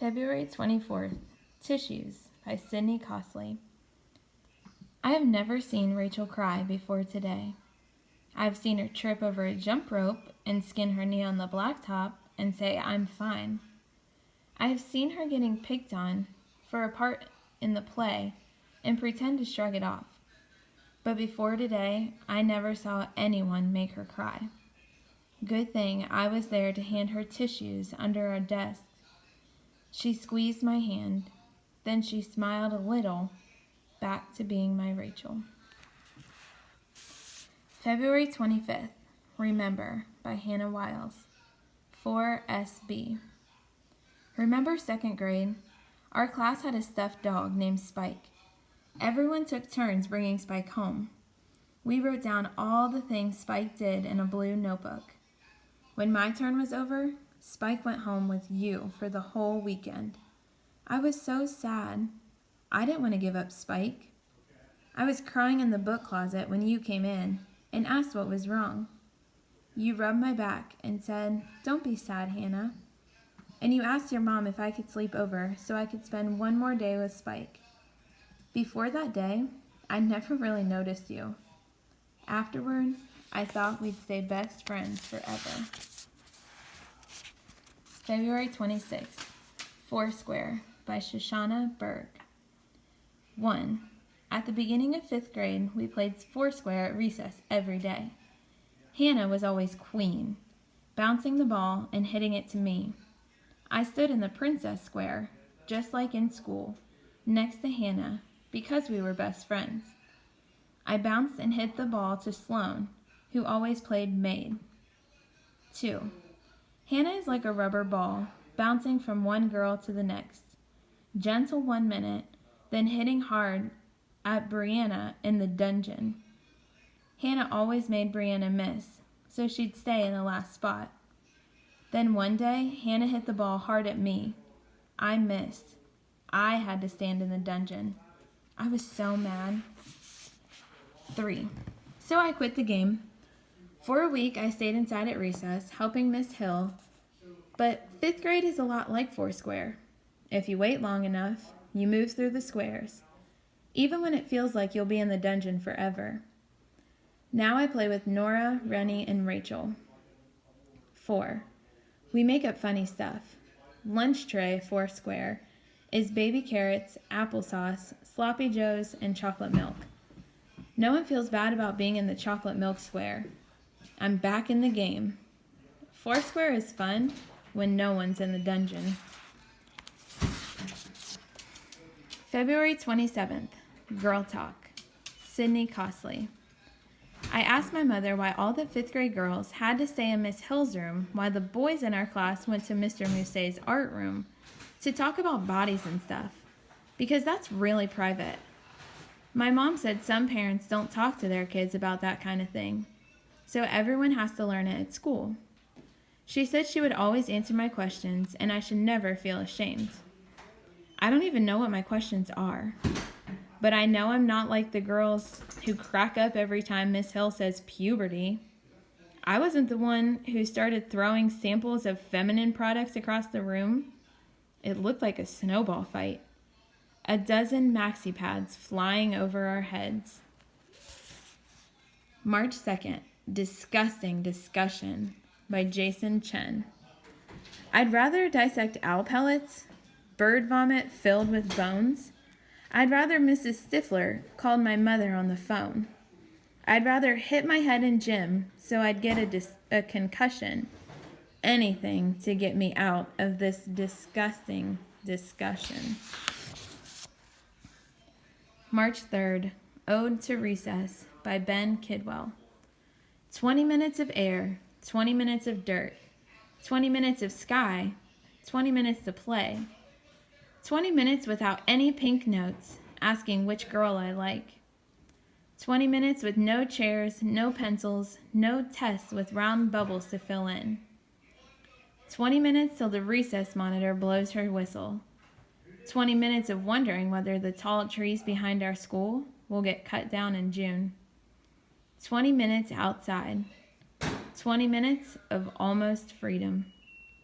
February 24th, Tissues by Sydney Costley. I have never seen Rachel cry before today. I have seen her trip over a jump rope and skin her knee on the blacktop and say, "I'm fine." I have seen her getting picked on for a part in the play and pretend to shrug it off. But before today, I never saw anyone make her cry. Good thing I was there to hand her tissues under our desk. She squeezed my hand, then she smiled a little, back to being my Rachel. February 25th, Remember by Hannah Wiles. 4SB. Remember second grade? Our class had a stuffed dog named Spike. Everyone took turns bringing Spike home. We wrote down all the things Spike did in a blue notebook. When my turn was over, Spike went home with you for the whole weekend. I was so sad. I didn't want to give up Spike. I was crying in the book closet when you came in and asked what was wrong. You rubbed my back and said, "Don't be sad, Hannah." And you asked your mom if I could sleep over so I could spend one more day with Spike. Before that day, I never really noticed you. Afterward, I thought we'd stay best friends forever. February 26th, Foursquare by Shoshana Berg. 1. At the beginning of 5th grade, we played Foursquare at recess every day. Hannah was always queen, bouncing the ball and hitting it to me. I stood in the princess square, just like in school, next to Hannah, because we were best friends. I bounced and hit the ball to Sloane, who always played maid. 2. Hannah is like a rubber ball, bouncing from one girl to the next. Gentle 1 minute, then hitting hard at Brianna in the dungeon. Hannah always made Brianna miss, so she'd stay in the last spot. Then one day, Hannah hit the ball hard at me. I missed. I had to stand in the dungeon. I was so mad. 3. So I quit the game. For a week, I stayed inside at recess, helping Miss Hill, but 5th grade is a lot like Foursquare. If you wait long enough, you move through the squares, even when it feels like you'll be in the dungeon forever. Now I play with Nora, Rennie, and Rachel. 4. We make up funny stuff. Lunch tray, Foursquare, is baby carrots, applesauce, sloppy joes, and chocolate milk. No one feels bad about being in the chocolate milk square. I'm back in the game. Foursquare is fun when no one's in the dungeon. February 27th, Girl Talk. Sydney Costley. I asked my mother why all the 5th grade girls had to stay in Miss Hill's room while the boys in our class went to Mr. Mousset's art room to talk about bodies and stuff, because that's really private. My mom said some parents don't talk to their kids about that kind of thing, so everyone has to learn it at school. She said she would always answer my questions and I should never feel ashamed. I don't even know what my questions are, but I know I'm not like the girls who crack up every time Miss Hill says puberty. I wasn't the one who started throwing samples of feminine products across the room. It looked like a snowball fight. A dozen maxi pads flying over our heads. March 2nd, Disgusting Discussion by Jason Chen. I'd rather dissect owl pellets, bird vomit filled with bones. I'd rather Mrs. Stifler called my mother on the phone. I'd rather hit my head in gym so I'd get a concussion. Anything to get me out of this disgusting discussion. March 3rd, Ode to Recess by Ben Kidwell. 20 minutes of air, 20 minutes of dirt, 20 minutes of sky, 20 minutes to play. 20 minutes without any pink notes, asking which girl I like. 20 minutes with no chairs, no pencils, no tests with round bubbles to fill in. 20 minutes till the recess monitor blows her whistle. 20 minutes of wondering whether the tall trees behind our school will get cut down in June. 20 minutes outside. 20 minutes of almost freedom.